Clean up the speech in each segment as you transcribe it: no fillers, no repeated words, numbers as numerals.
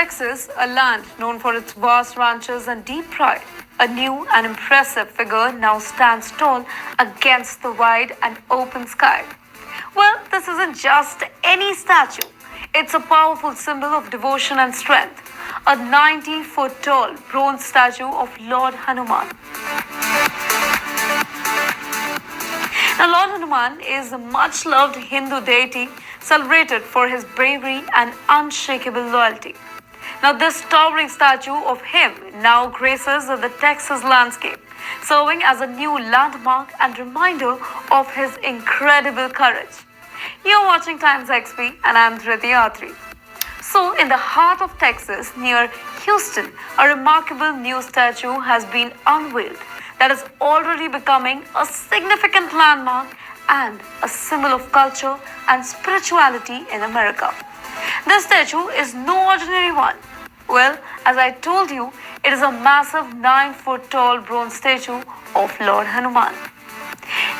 Texas, a land known for its vast ranches and deep pride, a new and impressive figure now stands tall against the wide and open sky. Well, this isn't just any statue. It's a powerful symbol of devotion and strength. A 90-foot tall bronze statue of Lord Hanuman. Now, Lord Hanuman is a much loved Hindu deity celebrated for his bravery and unshakable loyalty. Now, this towering statue of him now graces the Texas landscape, serving as a new landmark and reminder of his incredible courage. You're watching Times XP and I'm Dhriti Atri. So, in the heart of Texas, near Houston, a remarkable new statue has been unveiled that is already becoming a significant landmark and a symbol of culture and spirituality in America. This statue is no ordinary one. Well, as I told you, it is a massive 9-foot tall bronze statue of Lord Hanuman.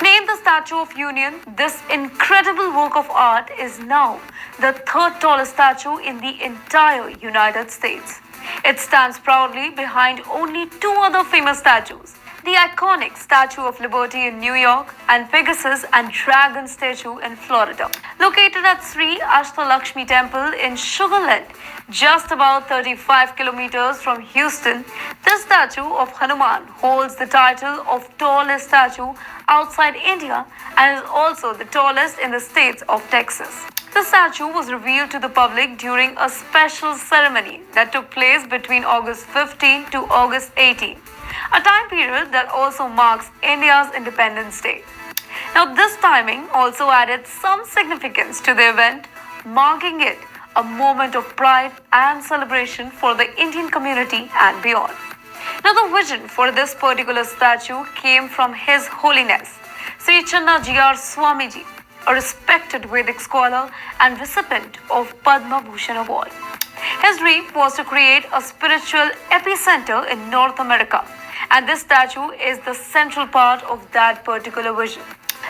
Named the Statue of Union, this incredible work of art is now the third tallest statue in the entire United States. It stands proudly behind only two other famous statues, the iconic Statue of Liberty in New York and Pegasus and Dragon statue in Florida. Located at Sri Ashtalakshmi Temple in Sugar Land, just about 35 kilometers from Houston, this statue of Hanuman holds the title of tallest statue outside India and is also the tallest in the state of Texas. The statue was revealed to the public during a special ceremony that took place between August 15 to August 18, a time period that also marks India's Independence Day. Now, this timing also added some significance to the event, marking it a moment of pride and celebration for the Indian community and beyond. Now, the vision for this particular statue came from His Holiness Sri Channa G.R. Swamiji, a respected Vedic scholar and recipient of Padma Bhushan Award. His dream was to create a spiritual epicenter in North America, and this statue is the central part of that particular vision.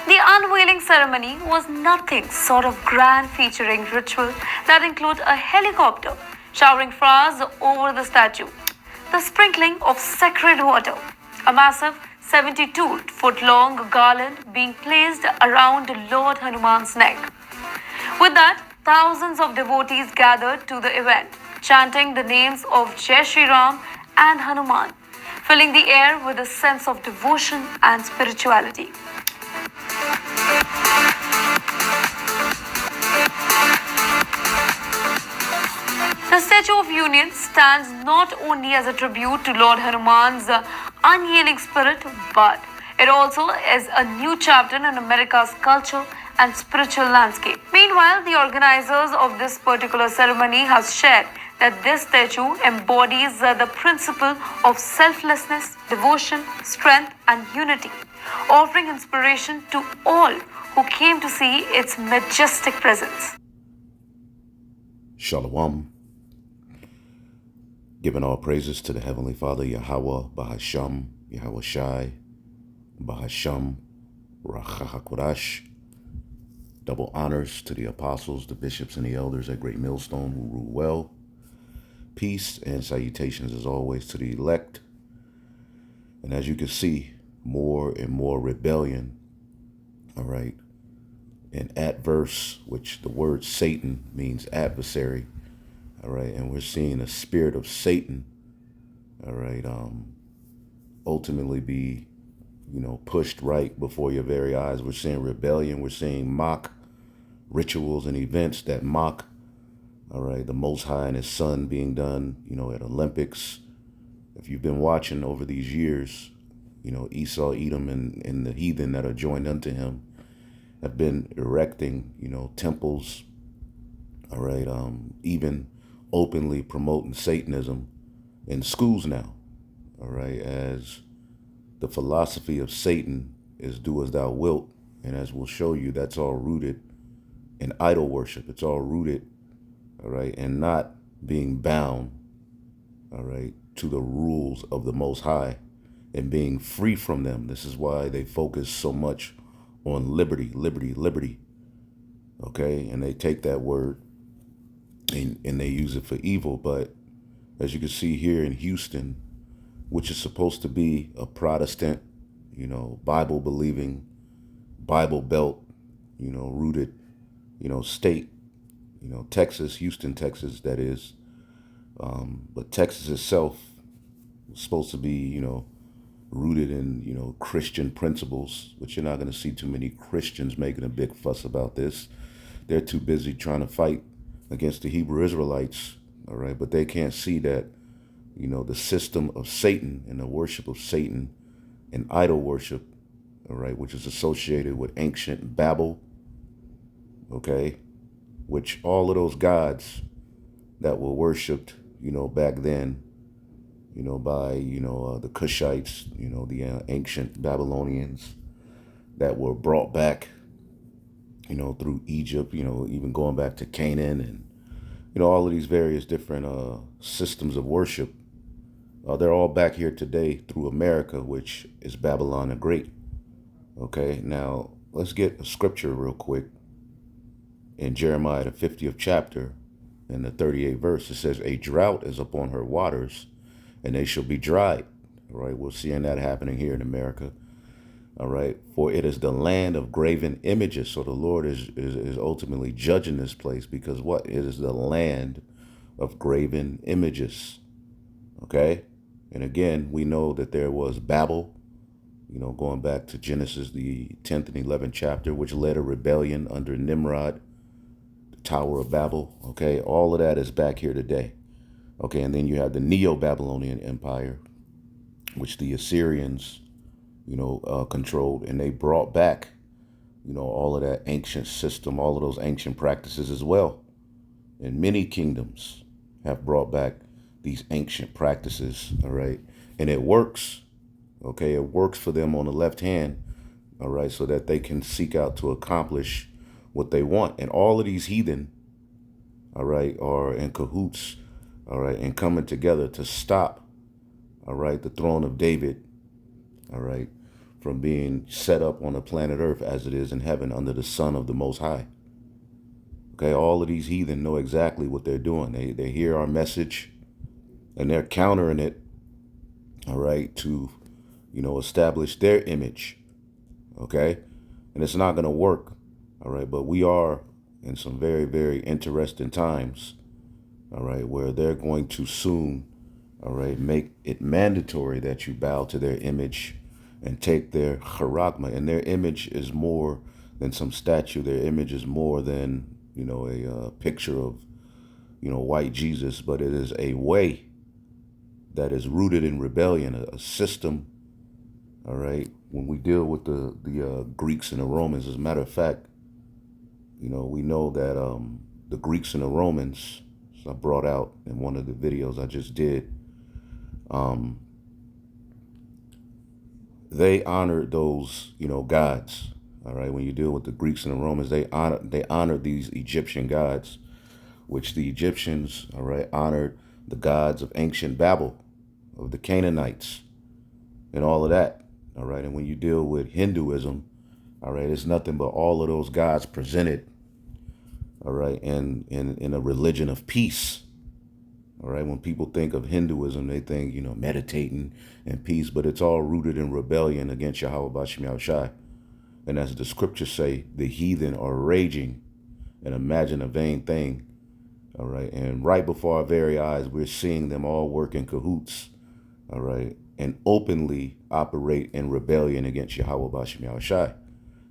The unveiling ceremony was nothing short of grand, featuring ritual that include a helicopter showering flowers over the statue, the sprinkling of sacred water, a massive 72-foot-long garland being placed around Lord Hanuman's neck. With that, thousands of devotees gathered to the event, chanting the names of Jai Shri Ram and Hanuman, filling the air with a sense of devotion and spirituality. The Statue of Union stands not only as a tribute to Lord Hanuman's unyielding spirit, but it also is a new chapter in America's culture and spiritual landscape. Meanwhile, the organizers of this particular ceremony have shared that this statue embodies the principle of selflessness, devotion, strength, and unity, offering inspiration to all who came to see its majestic presence. Shalom. Giving all praises to the Heavenly Father, Yahweh, Bahasham, Yahweh Shai, Bahasham, Rachahakodash. Double honors to the apostles, the bishops, and the elders at Great Millstone who rule well. Peace and salutations as always to the elect. And as you can see, more and more rebellion, all right, and adverse, which the word Satan means adversary, all right, and we're seeing a spirit of Satan, all right, ultimately be, pushed right before your very eyes. We're seeing rebellion. We're seeing mock rituals and events that mock, all right, the Most High and His Son being done, at Olympics. If you've been watching over these years, Esau, Edom, and the heathen that are joined unto him have been erecting, temples, all right, even openly promoting Satanism in schools now, all right, as the philosophy of Satan is do as thou wilt. And as we'll show you, that's all rooted in idol worship. It's all rooted, all right, and not being bound, all right, to the rules of the Most High and being free from them. This is why they focus so much on liberty, liberty, liberty, okay? And they take that word and they use it for evil, but as you can see here in Houston, which is supposed to be a Protestant, Bible believing, Bible belt, rooted, state, Texas, Houston, Texas, that is. But Texas itself was supposed to be, rooted in, Christian principles, which you're not going to see too many Christians making a big fuss about this. They're too busy trying to fight against the Hebrew Israelites, all right? But they can't see that, the system of Satan and the worship of Satan and idol worship, all right, which is associated with ancient Babel, okay, which all of those gods that were worshipped, back then, by, the Cushites, the ancient Babylonians that were brought back, through Egypt, even going back to Canaan and, all of these various different systems of worship. They're all back here today through America, which is Babylon the Great. Okay, now let's get a scripture real quick. In Jeremiah, the 50th chapter, in the 38th verse, it says, "A drought is upon her waters, and they shall be dried." All right, we're seeing that happening here in America. All right, for it is the land of graven images. So the Lord is ultimately judging this place because what? It is the land of graven images. Okay, and again, we know that there was Babel, going back to Genesis, the 10th and 11th chapter, which led a rebellion under Nimrod, the Tower of Babel. Okay, all of that is back here today. Okay, and then you have the Neo-Babylonian Empire, which the Assyrians, controlled, and they brought back, all of that ancient system, all of those ancient practices as well. And many kingdoms have brought back these ancient practices, all right? And it works, okay? It works for them on the left hand, all right, so that they can seek out to accomplish what they want. And all of these heathen, all right, are in cahoots, all right, and coming together to stop, all right, the throne of David, all right, from being set up on the planet Earth as it is in heaven under the Son of the Most High. Okay, all of these heathen know exactly what they're doing. They hear our message and they're countering it, all right, to, establish their image, okay? And it's not going to work, all right? But we are in some very, very interesting times, all right, where they're going to soon, all right, make it mandatory that you bow to their image and take their charagma. And their image is more than some statue. Their image is more than, a picture of, white Jesus, but it is a way that is rooted in rebellion, a system, all right? When we deal with the Greeks and the Romans, as a matter of fact, we know that the Greeks and the Romans, as I brought out in one of the videos I just did, they honored those, gods, all right? When you deal with the Greeks and the Romans, they honored these Egyptian gods, which the Egyptians, all right, honored the gods of ancient Babel, of the Canaanites, and all of that, all right? And when you deal with Hinduism, all right, it's nothing but all of those gods presented, all right, in a religion of peace, all right? When people think of Hinduism, they think, meditating and peace, but it's all rooted in rebellion against Yahweh Bashim Yahushai. And as the scriptures say, the heathen are raging and imagine a vain thing, all right? And right before our very eyes, we're seeing them all work in cahoots, all right, and openly operate in rebellion against Yahweh Bashim Yahushai.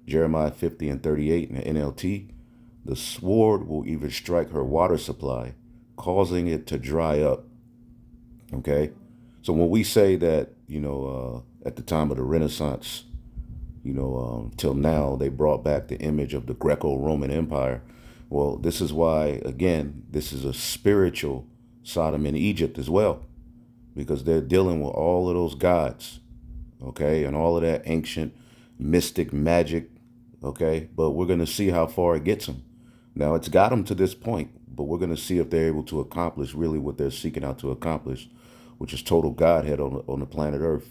Jeremiah 50 and 38 in the NLT, the sword will even strike her water supply, causing it to dry up, okay? So when we say that, at the time of the Renaissance, till now, they brought back the image of the Greco-Roman Empire. Well, this is why, again, this is a spiritual Sodom and Egypt as well, because they're dealing with all of those gods, okay, and all of that ancient mystic magic, okay? But we're going to see how far it gets them. Now, it's got them to this point, but we're going to see if they're able to accomplish really what they're seeking out to accomplish, which is total Godhead on the planet Earth,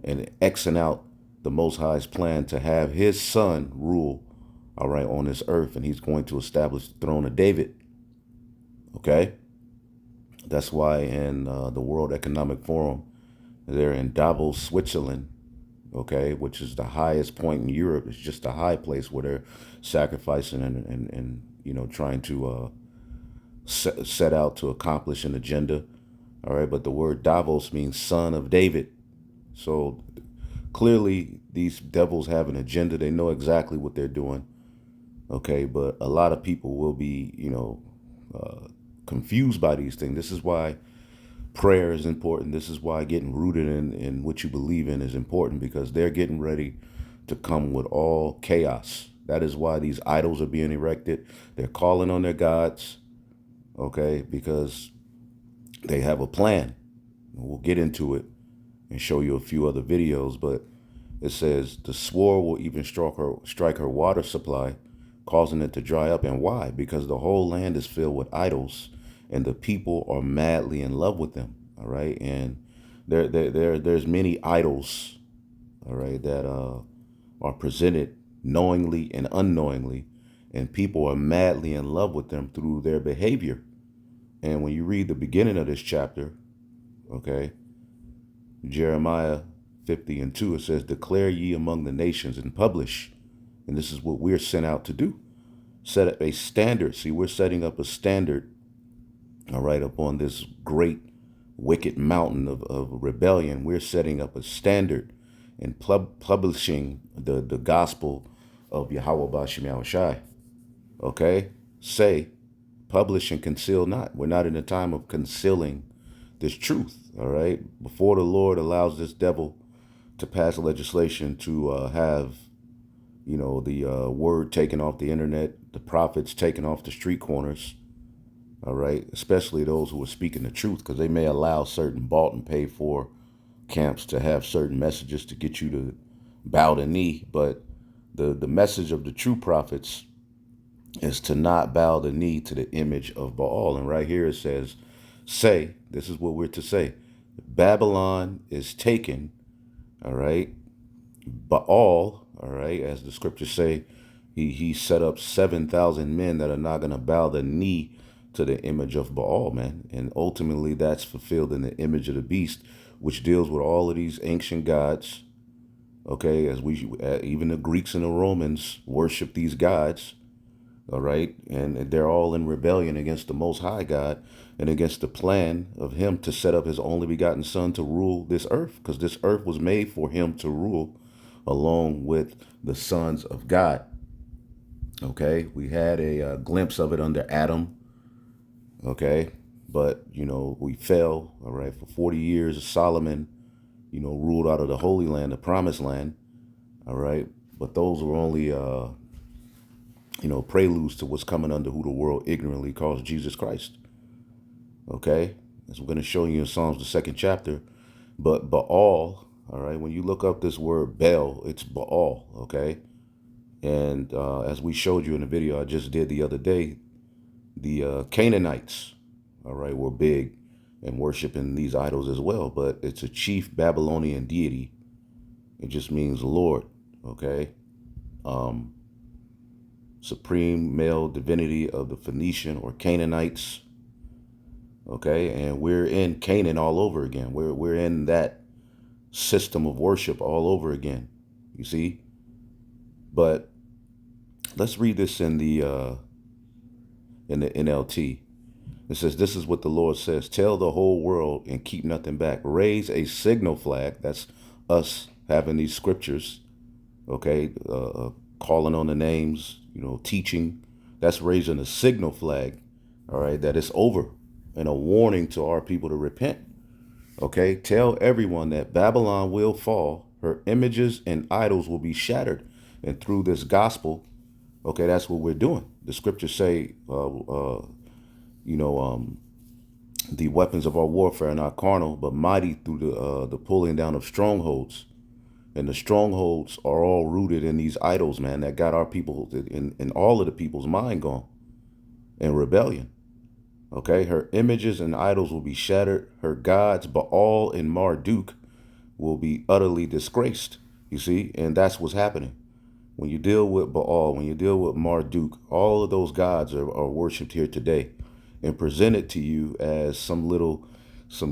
and Xing out the Most High's plan to have his son rule, all right, on this earth, and he's going to establish the throne of David, okay? That's why in the World Economic Forum, they're in Davos, Switzerland, okay, which is the highest point in Europe. It's just a high place where they're sacrificing and trying to set out to accomplish an agenda. All right, but the word Davos means son of David. So clearly, these devils have an agenda. They know exactly what they're doing. Okay, but a lot of people will be, confused by these things. This is why prayer is important. This is why getting rooted in what you believe in is important, because they're getting ready to come with all chaos. That is why these idols are being erected. They're calling on their gods, okay, because they have a plan. We'll get into it and show you a few other videos, but it says the swore will even strike her water supply, causing it to dry up. And why? Because the whole land is filled with idols, and the people are madly in love with them. All right, and there's many idols, all right, that are presented knowingly and unknowingly, and people are madly in love with them through their behavior. And when you read the beginning of this chapter, okay, Jeremiah 50:2, it says, declare ye among the nations and publish. And this is what we're sent out to do. Set up a standard. See, we're setting up a standard, all right, up on this great wicked mountain of rebellion. We're setting up a standard and publishing the gospel of Yahweh Bashim Yahushai. Okay? Say, publish and conceal not. We're not in a time of concealing this truth, all right? Before the Lord allows this devil to pass legislation to have, the word taken off the internet, the prophets taken off the street corners, all right? Especially those who are speaking the truth, because they may allow certain bought and paid for camps to have certain messages to get you to bow the knee. But the message of the true prophets is to not bow the knee to the image of Baal. And right here it says, say, this is what we're to say. Babylon is taken, all right? Baal, all right, as the scriptures say, he set up 7,000 men that are not going to bow the knee to the image of Baal, man. And ultimately that's fulfilled in the image of the beast, which deals with all of these ancient gods, okay, as even the Greeks and the Romans worship these gods, all right, and they're all in rebellion against the Most High God and against the plan of him to set up his only begotten son to rule this earth, because this earth was made for him to rule along with the sons of God. Okay, we had a glimpse of it under Adam, okay, but, we fell, all right, for 40 years. Solomon, ruled out of the Holy Land, the Promised Land, all right, but those were only, preludes to what's coming under who the world ignorantly calls Jesus Christ. Okay, as we're going to show you in Psalms, the 2nd chapter. But Baal, all right, when you look up this word Baal, it's Baal, okay? And as we showed you in the video I just did the other day, the Canaanites, all right, were big and worshiping these idols as well. But it's a chief Babylonian deity. It just means Lord, okay? Supreme male divinity of the Phoenician or Canaanites. Okay, and we're in Canaan all over again. We're in that system of worship all over again. You see? But let's read this in the NLT. It says, this is what the Lord says. Tell the whole world and keep nothing back. Raise a signal flag. That's us having these scriptures. Okay, calling on the names, teaching. That's raising a signal flag. All right, that it's over. And a warning to our people to repent. Okay, tell everyone that Babylon will fall. Her images and idols will be shattered. And through this gospel, okay, that's what we're doing. The scriptures say, the weapons of our warfare are not carnal, but mighty through the pulling down of strongholds. And the strongholds are all rooted in these idols, man, that got our people in all of the people's mind gone in rebellion. Okay, her images and idols will be shattered. Her gods, Baal and Marduk, will be utterly disgraced. You see, and that's what's happening. When you deal with Baal, when you deal with Marduk, all of those gods are worshipped here today. and present it to you as some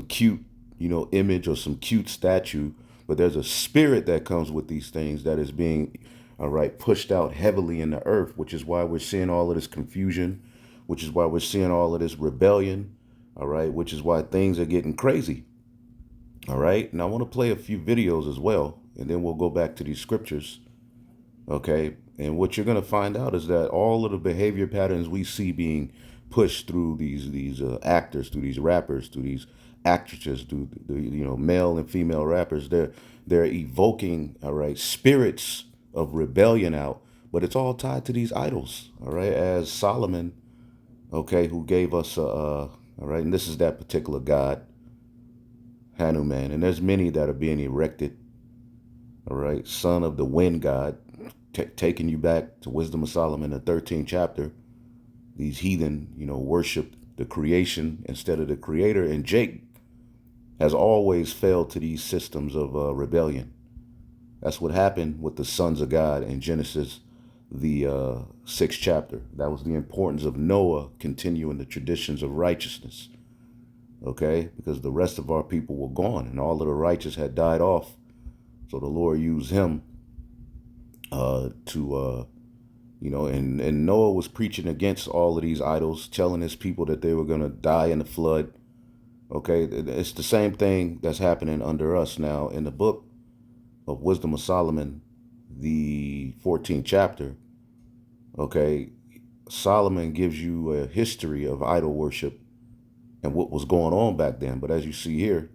cute, image or some cute statue. But there's a spirit that comes with these things that is being, all right, pushed out heavily in the earth, which is why we're seeing all of this confusion, which is why we're seeing all of this rebellion, all right, which is why things are getting crazy. All right. And I want to play a few videos as well, and then we'll go back to these scriptures. Okay. And what you're going to find out is that all of the behavior patterns we see being pushed through these actors, through these rappers, through these actresses, through the male and female rappers, they're evoking, all right, spirits of rebellion out, but it's all tied to these idols. All right. As Solomon, okay, who gave us all right, and this is that particular god, Hanuman, and there's many that are being erected. All right, son of the wind god, taking you back to Wisdom of Solomon, the 13th chapter. These heathen, worship the creation instead of the creator, and Jake has always failed to these systems of rebellion. That's what happened with the sons of God in Genesis, the 6th chapter. That was the importance of Noah continuing the traditions of righteousness. Okay, because the rest of our people were gone and all of the righteous had died off. So the Lord used him and Noah was preaching against all of these idols, telling his people that they were going to die in the flood. Okay, it's the same thing that's happening under us now in the book of Wisdom of Solomon, the 14th chapter. Okay, Solomon gives you a history of idol worship and what was going on back then. But as you see here,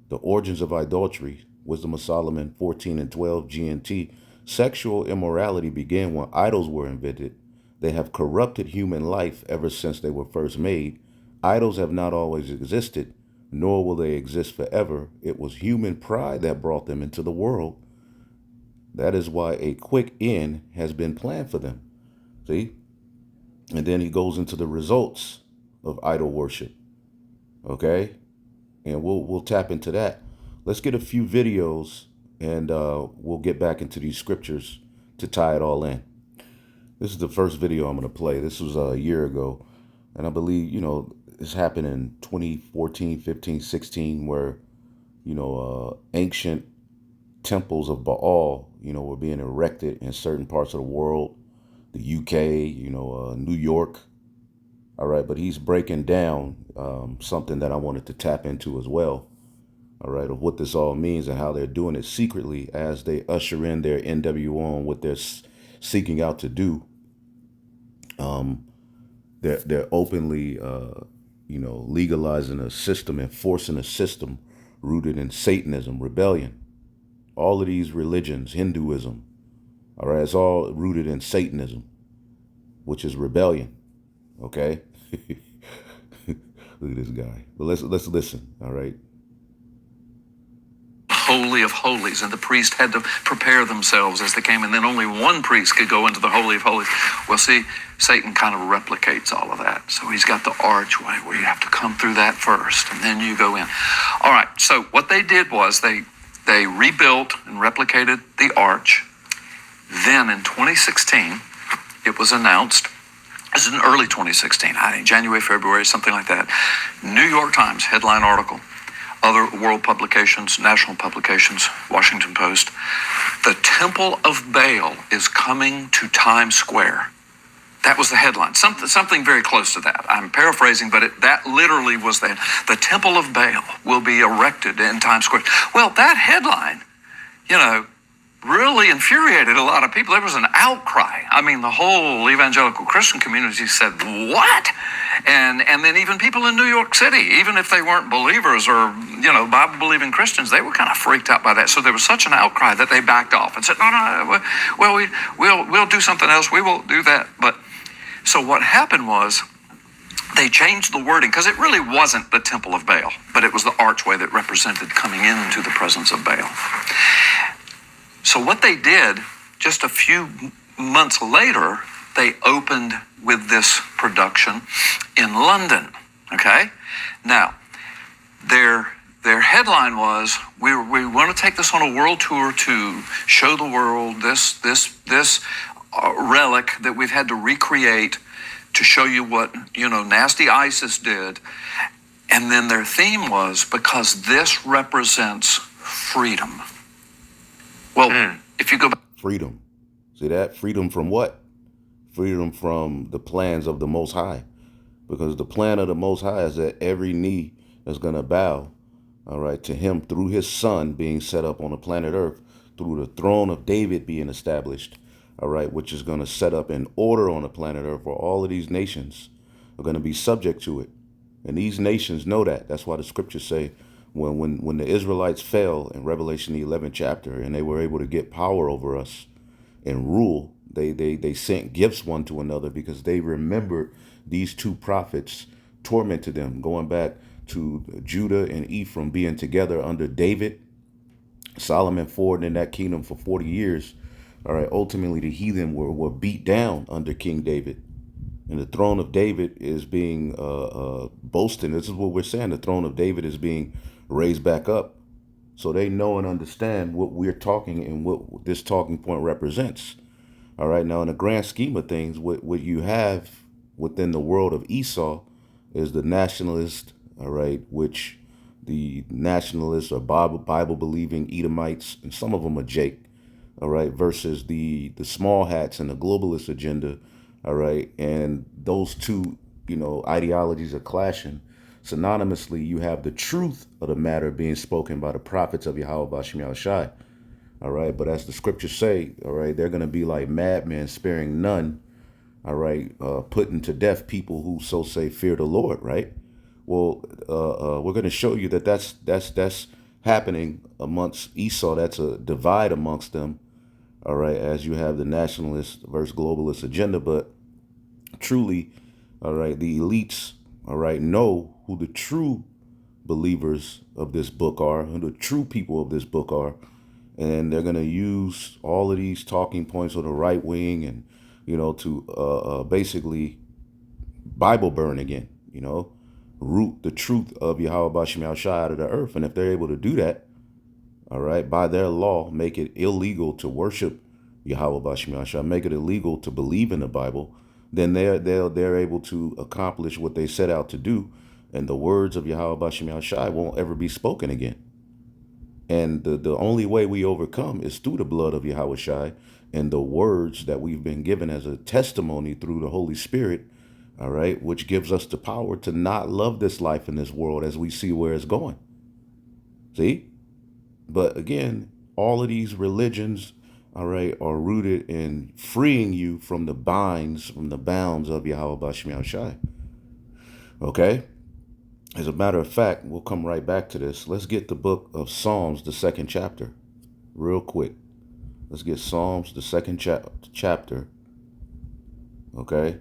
the origins of idolatry, Wisdom of Solomon 14 and 12 GNT, sexual immorality began when idols were invented. They have corrupted human life ever since they were first made. Idols have not always existed, nor will they exist forever. It was human pride that brought them into the world. That is why a quick end has been planned for them. See? And then he goes into the results of idol worship. Okay? And we'll tap into that. Let's get a few videos and we'll get back into these scriptures to tie it all in. This is the first video I'm going to play. This was a year ago. And I believe, this happened in 2014, 15, 16, where, ancient temples of Baal, were being erected in certain parts of the world, the UK, New York. All right, but he's breaking down something that I wanted to tap into as well, all right, of what this all means and how they're doing it secretly as they usher in their NWO and what they're seeking out to do. They're openly, legalizing a system, enforcing a system rooted in Satanism, rebellion. All of these religions, Hinduism, all right, it's all rooted in Satanism, which is rebellion. Okay. Look at this guy. But let's listen. All right. Holy of Holies, and the priest had to prepare themselves as they came, and then only one priest could go into the Holy of Holies. Well, see, Satan kind of replicates all of that. So he's got the archway where you have to come through that first, and then you go in. All right, so what they did was they rebuilt and replicated the arch. Then in 2016, it was announced, this is in early 2016, January, February, something like that. New York Times headline article, other world publications, national publications, Washington Post. The Temple of Baal is coming to Times Square. That was the headline. Something very close to that. I'm paraphrasing, but that literally was the Temple of Baal will be erected in Times Square. Well, that headline, really infuriated a lot of people. There was an outcry. I mean, the whole evangelical Christian community said, what? And then even people in New York City, even if they weren't believers or, Bible-believing Christians, they were kind of freaked out by that. So there was such an outcry that they backed off and said, no, we'll do something else. We won't do that. But so what happened was they changed the wording because it really wasn't the Temple of Baal, but it was the archway that represented coming into the presence of Baal. So what they did, just a few months later, they opened with this production in London, okay? Now, their headline was, we want to take this on a world tour to show the world this relic that we've had to recreate to show you what, nasty ISIS did. And then their theme was, because this represents freedom. Well, if you go back. Freedom. See that? Freedom from what? Freedom from the plans of the Most High. Because the plan of the Most High is that every knee is going to bow, all right, to him through his son being set up on the planet Earth, through the throne of David being established, all right, which is going to set up an order on the planet Earth where all of these nations are going to be subject to it. And these nations know that. That's why the scriptures say when the Israelites fell in Revelation the 11th chapter and they were able to get power over us and rule, they sent gifts one to another because they remembered these two prophets tormented them, going back to Judah and Ephraim being together under David, Solomon fought in that kingdom for 40 years. All right, ultimately the heathen were beat down under King David. And the throne of David is being boasting. This is what we're saying. The throne of David is being raised back up. So they know and understand what we're talking and what this talking point represents. All right. Now, in the grand scheme of things, what you have within the world of Esau is the nationalist, all right, which the nationalists are Bible believing Edomites, and some of them are Jake, all right, versus the small hats and the globalist agenda, all right, and those two, ideologies are clashing. Synonymously, you have the truth of the matter being spoken by the prophets of Yahweh Bashem Yahushai, all right, but as the scriptures say, all right, they're going to be like madmen, sparing none, all right, putting to death people who so say fear the Lord, right? Well, we're going to show you that that's happening amongst Esau. That's a divide amongst them, all right, as you have the nationalist versus globalist agenda. But truly, all right, the elites, all right, know who the true believers of this book are, who the true people of this book are. And they're going to use all of these talking points of the right wing and, to basically Bible burn again, root the truth of Yahweh Bashem Yahushai out of the earth. And if they're able to do that, all right, by their law, make it illegal to worship Yahweh Bashem Yahushai, make it illegal to believe in the Bible, then they're able to accomplish what they set out to do. And the words of Yahweh Bashem Yahushai won't ever be spoken again. And the only way we overcome is through the blood of Yahushai and the words that we've been given as a testimony through the Holy Spirit, all right, which gives us the power to not love this life in this world as we see where it's going. See? But again, all of these religions, all right, are rooted in freeing you from the binds, from the bounds of Yahweh Bashem Yahushai. Okay? As a matter of fact, we'll come right back to this. Let's get the book of Psalms, the 2nd chapter, real quick. Let's get Psalms, the 2nd chapter. Okay?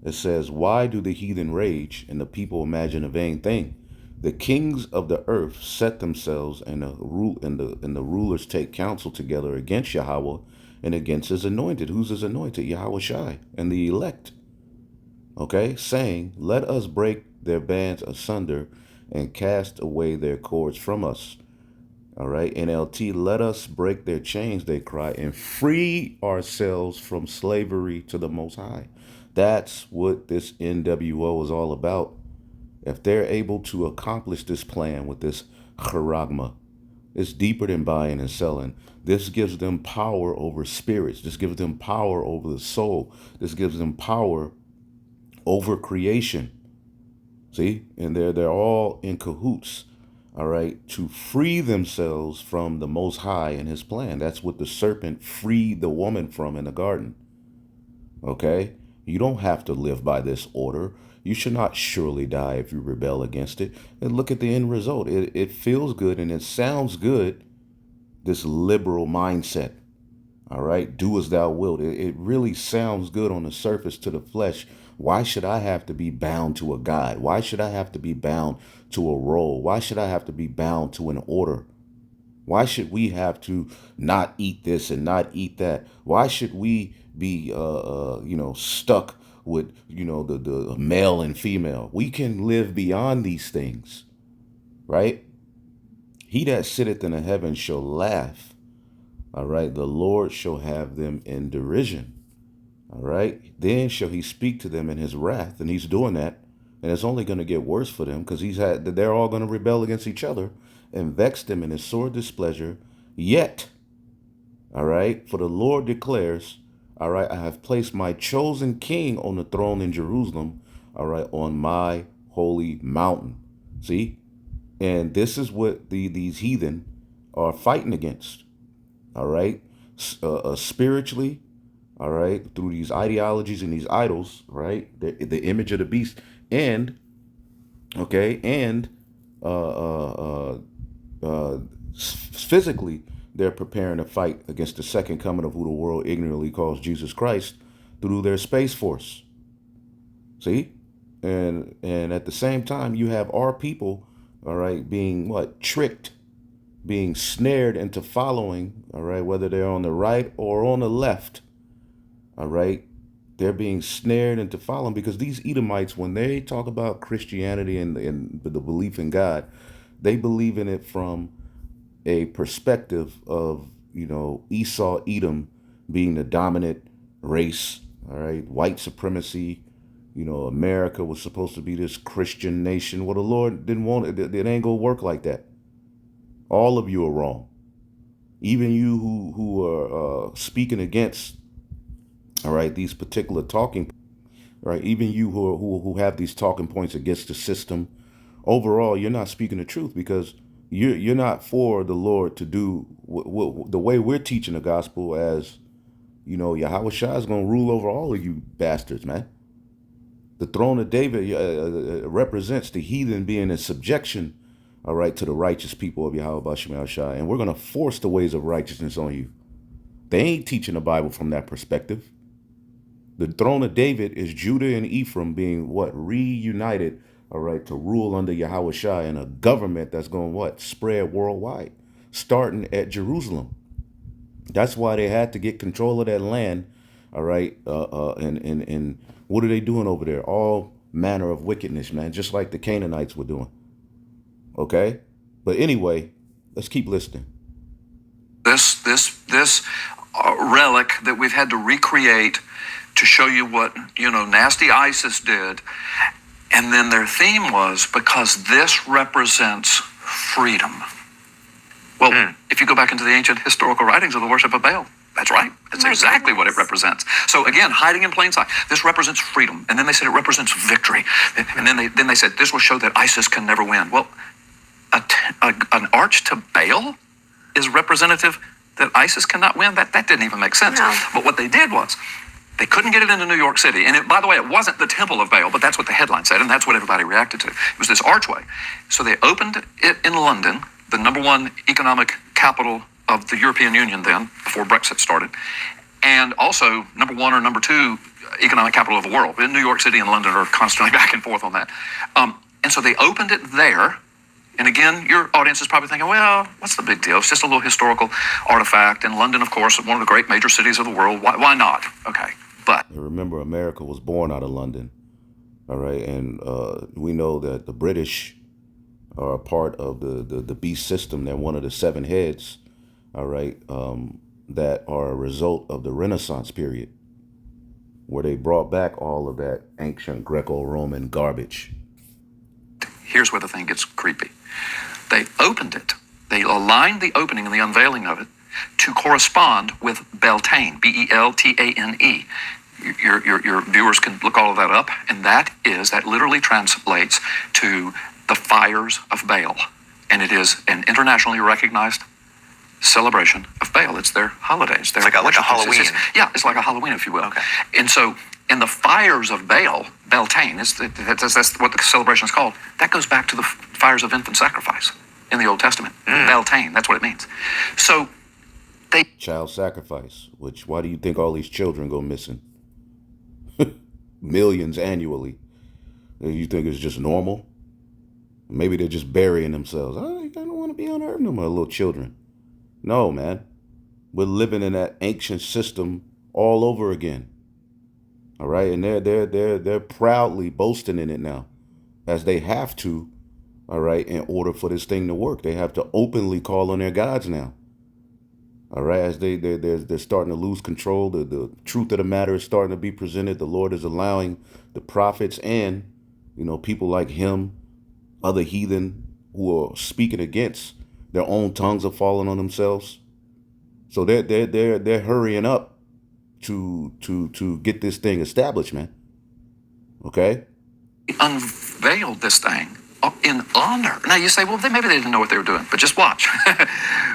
It says, "Why do the heathen rage and the people imagine a vain thing? The kings of the earth set themselves, and the rulers take counsel together against Yahweh and against his anointed." Who's his anointed? Yahushai and the elect. Okay, saying, "Let us break their bands asunder and cast away their cords from us." All right, NLT, "Let us break their chains," they cry, "and free ourselves from slavery to the Most High." That's what this NWO is all about. If they're able to accomplish this plan with this charagma, it's deeper than buying and selling. This gives them power over spirits. This gives them power over the soul. This gives them power over creation. See? And they're all in cahoots, all right, to free themselves from the Most High and his plan. That's what the serpent freed the woman from in the garden. Okay? You don't have to live by this order. You should not surely die if you rebel against it. And look at the end result. It feels good and it sounds good, this liberal mindset. All right? Do as thou wilt. It really sounds good on the surface to the flesh. Why should I have to be bound to a God? Why should I have to be bound to a role? Why should I have to be bound to an order? Why should we have to not eat this and not eat that? Why should we be, stuck with, the male and female? We can live beyond these things, right? "He that sitteth in the heavens shall laugh. All right. The Lord shall have them in derision." All right. Then shall he speak to them in his wrath, and he's doing that, and it's only going to get worse for them because they're all going to rebel against each other and vex them in his sore displeasure. Yet, all right, for the Lord declares, all right, I have placed my chosen king on the throne in Jerusalem, all right, on my holy mountain. See? And this is what these heathen are fighting against, all right? Spiritually, all right, through these ideologies and these idols, right? The image of the beast, and, okay, and physically, they're preparing to fight against the second coming of who the world ignorantly calls Jesus Christ through their space force. See? And at the same time, you have our people, all right, being what? Tricked, being snared into following, all right, whether they're on the right or on the left, all right, they're being snared into following because these Edomites, when they talk about Christianity and the belief in God, they believe in it from a perspective of, Esau, Edom being the dominant race, all right, white supremacy. America was supposed to be this Christian nation. Well, the Lord didn't want it. It ain't gonna work like that. All of you are wrong. Even you who are speaking against, all right, these particular talking, right? Even you who have these talking points against the system, overall, you're not speaking the truth because you're not for the Lord to do the way we're teaching the gospel. As Yahweh Shai is going to rule over all of you bastards, man. The throne of David represents the heathen being in subjection, all right, to the righteous people of Yahweh Bashem Shai, and we're going to force the ways of righteousness on you. They ain't teaching the Bible from that perspective. The throne of David is Judah and Ephraim being what? Reunited, all right, to rule under Yahweh Shai and a government that's going what? Spread worldwide, starting at Jerusalem. That's why they had to get control of that land, all right, and what are they doing over there? All manner of wickedness, man, just like the Canaanites were doing, okay? But anyway, let's keep listening. This relic that we've had to recreate to show you what, nasty ISIS did. And then their theme was, because this represents freedom. Well, if you go back into the ancient historical writings of the worship of Baal, that's right. That's exactly what it represents. So again, hiding in plain sight. This represents freedom. And then they said it represents victory. And then they said this will show that ISIS can never win. Well, an arch to Baal is representative that ISIS cannot win? That didn't even make sense. No. But what they did was, they couldn't get it into New York City. And by the way, it wasn't the Temple of Baal, but that's what the headline said, and that's what everybody reacted to. It was this archway. So they opened it in London, the #1 economic capital of the European Union then, before Brexit started, and also #1 or #2 economic capital of the world. In New York City and London are constantly back and forth on that. And so they opened it there. And again, your audience is probably thinking, well, what's the big deal? It's just a little historical artifact. And London, of course, is one of the great major cities of the world. Why not? Okay, but remember, America was born out of London, all right? And we know that the British are a part of the beast system. They're one of the 7 heads, all right, that are a result of the Renaissance period, where they brought back all of that ancient Greco-Roman garbage. Here's where the thing gets creepy. They opened it. They aligned the opening and the unveiling of it to correspond with Beltane, Beltane. Your viewers can look all of that up, and that literally translates to the fires of Baal. And it is an internationally recognized celebration of Baal. It's their holidays. It's like a Halloween. It's like a Halloween, if you will. Okay. And so, in the fires of Baal, Beltane, that's what the celebration is called. That goes back to the fires of infant sacrifice in the Old Testament. Beltane, that's what it means. So, child sacrifice, why do you think all these children go missing? Millions annually. You think it's just normal? Maybe they're just burying themselves. I don't want to be on earth no more, little children. No, man. We're living in that ancient system all over again. All right, and they're proudly boasting in it now, as they have to. All right, in order for this thing to work, they have to openly call on their gods now. All right, as they're starting to lose control, the truth of the matter is starting to be presented. The Lord is allowing the prophets and, people like him, other heathen who are speaking against their own tongues are falling on themselves. So they're hurrying up to get this thing established, man. Okay. Unveiled this thing in honor. Now you say, well, maybe they didn't know what they were doing, but just watch.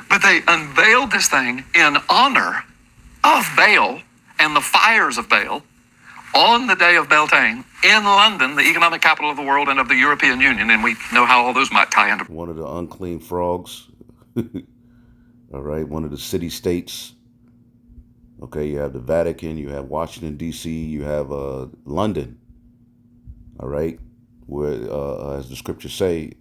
But they unveiled this thing in honor of Baal and the fires of Baal on the day of Beltane in London, the economic capital of the world and of the European Union. And we know how all those might tie into one of the unclean frogs. All right, one of the city states. Okay, you have the Vatican, you have Washington, D.C., you have London. All right, where, as the scriptures say,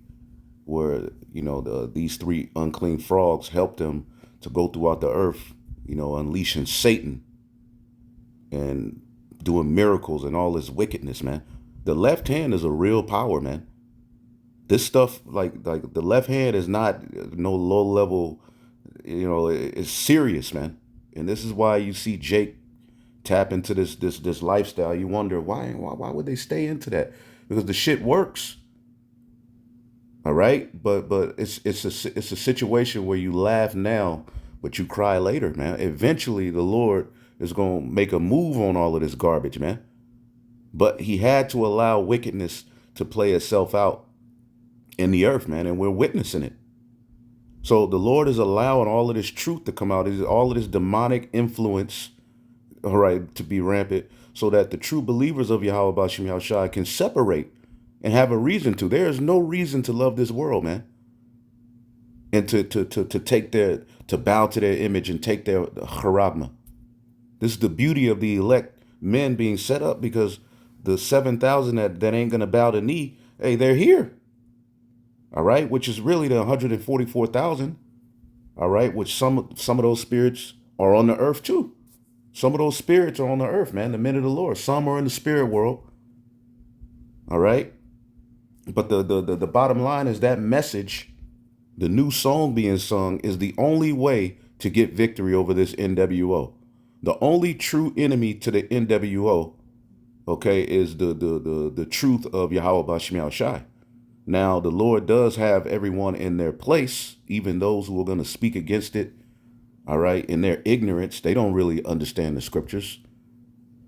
where, these three unclean frogs helped them to go throughout the earth, unleashing Satan and doing miracles and all this wickedness, man. The left hand is a real power, man. This stuff, like the left hand is not no low level, it's serious, man. And this is why you see Jake tap into this lifestyle. You wonder why would they stay into that? Because the shit works. All right, but it's a situation where you laugh now, but you cry later, man. Eventually, the Lord is gonna make a move on all of this garbage, man. But He had to allow wickedness to play itself out in the earth, man, and we're witnessing it. So the Lord is allowing all of this truth to come out, all of this demonic influence, all right, to be rampant, so that the true believers of Yahweh Bashim Yahushai can separate and have a reason to. There is no reason to love this world, man, and to bow to their image and take their charagma. This is the beauty of the elect men being set up, because the 7,000 that ain't gonna bow the knee, hey, they're here. All right, which is really the 144,000. All right, which some of those spirits are on the earth too. Some of those spirits are on the earth, man, the men of the Lord. Some are in the spirit world. All right. But the bottom line is that message, the new song being sung, is the only way to get victory over this NWO. The only true enemy to the NWO, okay, is the truth of Yahweh Bashim Yahushai. Now, the Lord does have everyone in their place, even those who are going to speak against it. All right. In their ignorance, they don't really understand the scriptures.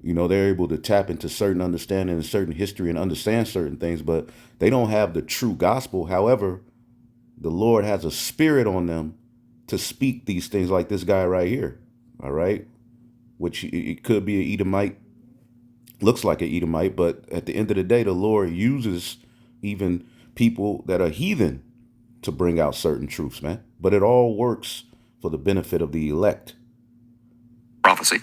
They're able to tap into certain understanding and certain history and understand certain things, but they don't have the true gospel. However, the Lord has a spirit on them to speak these things, like this guy right here. All right. Which it could be an Edomite, looks like an Edomite, but at the end of the day, the Lord uses even people that are heathen to bring out certain truths, man. But it all works for the benefit of the elect. Prophecy.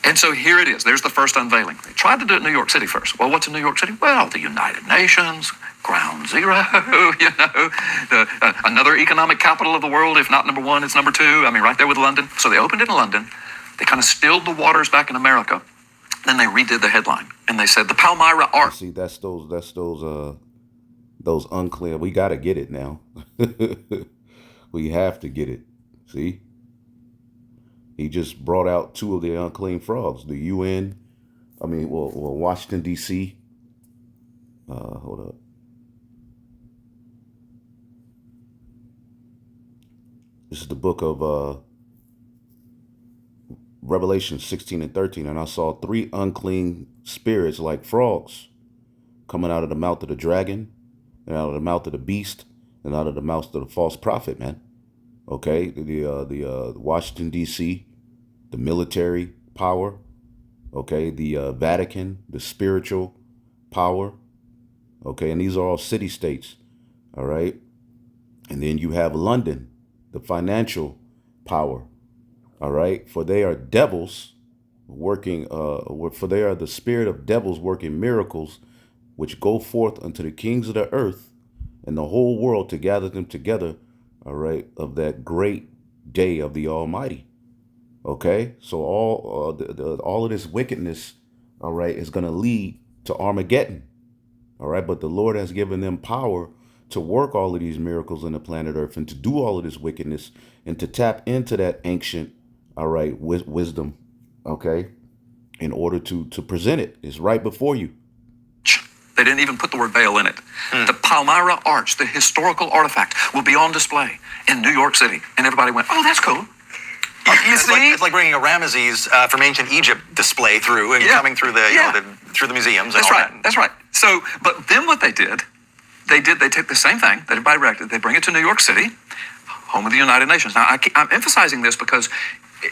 And so here it is. There's the first unveiling. They tried to do it in New York City first. Well, what's in New York City? Well, the United Nations, ground zero, another economic capital of the world. If not number one, it's number two. I mean, right there with London. So they opened it in London. They kind of stilled the waters back in America. Then they redid the headline and they said the Palmyra Ark. See, that's those unclear. We got to get it now. We have to get it. See? He just brought out two of the unclean frogs. The UN, Washington, D.C. Hold up. This is the book of Revelation 16 and 13. And I saw three unclean spirits like frogs coming out of the mouth of the dragon, and out of the mouth of the beast, and out of the mouth of the false prophet, man. Okay, the Washington, D.C., the military power, okay, the Vatican, the spiritual power, okay, and these are all city states, all right? And then you have London, the financial power, all right? For they are devils working, for they are the spirit of devils working miracles, which go forth unto the kings of the earth and the whole world to gather them together, all right, of that great day of the Almighty. Okay, so all of this wickedness, all right, is going to lead to Armageddon. All right, but the Lord has given them power to work all of these miracles on the planet Earth and to do all of this wickedness and to tap into that ancient, all right, wisdom, okay, in order to present it. It's right before you. They didn't even put the word Baal in it. The Palmyra Arch, the historical artifact, will be on display in New York City. And everybody went, oh, that's cool. You see? It's like bringing a Ramesses from ancient Egypt display through and coming through through the museums. And That's all right. That. That's right. So, but then what they did, they take the same thing that everybody reacted. They bring it to New York City, home of the United Nations. Now, I'm emphasizing this because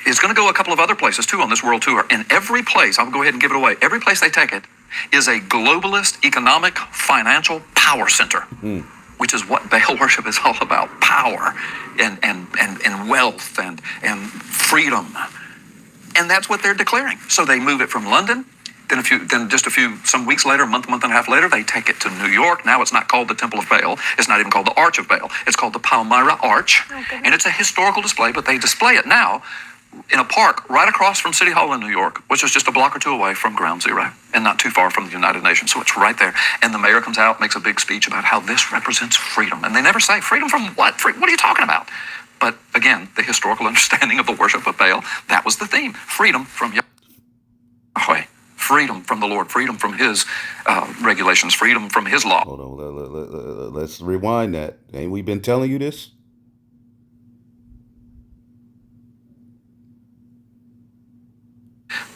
it's going to go a couple of other places too on this world tour. In every place, I'll go ahead and give it away. Every place they take it is a globalist economic financial power center, which is what Baal worship is all about: power and wealth and freedom. And that's what they're declaring. So they move it from London. Then some weeks later, month and a half later, they take it to New York. Now it's not called the Temple of Baal. It's not even called the Arch of Baal. It's called the Palmyra Arch. Okay. And it's a historical display, but they display it now in a park right across from City Hall in New York, which is just a block or two away from Ground Zero and not too far from the United Nations. So it's right there. And the mayor comes out, makes a big speech about how this represents freedom. And they never say, freedom from what? What are you talking about? But again, the historical understanding of the worship of Baal, that was the theme. Freedom from Yahweh. Freedom from the Lord, freedom from his regulations, freedom from his law. Hold on, let's rewind that. Ain't we been telling you this?